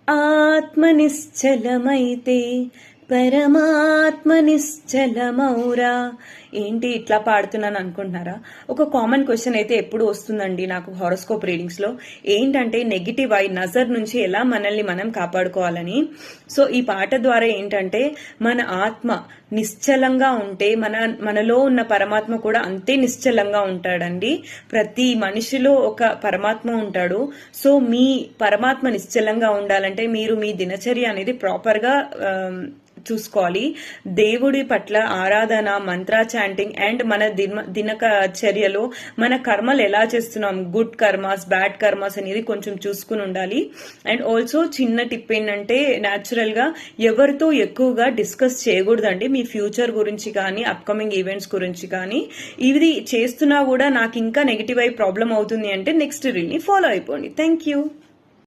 ఆత్మ నిశ్చలమైతే పరమాత్మ నిశ్చలమౌరా. ఏంటి ఇట్లా పాడుతున్నాను అనుకుంటున్నారా? ఒక కామన్ క్వశ్చన్ అయితే ఎప్పుడు వస్తుందండి నాకు హారోస్కోప్ రీడింగ్స్ లో. ఏంటంటే నెగిటివ్ ఐ నజర్ నుంచి ఎలా మనల్ని మనం కాపాడుకోవాలని. సో ఈ పాట ద్వారా ఏంటంటే మన ఆత్మ నిశ్చలంగా ఉంటే మనలో ఉన్న పరమాత్మ కూడా అంతే నిశ్చలంగా ఉంటాడండి. ప్రతి మనిషిలో ఒక పరమాత్మ ఉంటాడు. సో మీ పరమాత్మ నిశ్చలంగా ఉండాలంటే మీరు మీ దినచర్య అనేది ప్రాపర్ గా చూసుకోవాలి. దేవుడి పట్ల ఆరాధన, మంత్ర చాంటింగ్ అండ్ మన దినచర్యలో మన కర్మలు ఎలా చేస్తున్నాం, గుడ్ కర్మాస్ బ్యాడ్ కర్మాస్ అనేది కొంచెం చూసుకుని ఉండాలి. అండ్ ఆల్సో చిన్న టిప్ ఏంటంటే న్యాచురల్ గా ఎవరితో ఎక్కువగా డిస్కస్ చేయకూడదండి మీ ఫ్యూచర్ గురించి కానీ అప్కమింగ్ ఈవెంట్స్ గురించి కానీ. ఇది చేస్తున్నా కూడా నాకు ఇంకా నెగిటివ్ అయి ప్రాబ్లం అవుతుంది అంటే నెక్స్ట్ రీల్ ని ఫాలో అయిపోండి. Thank you.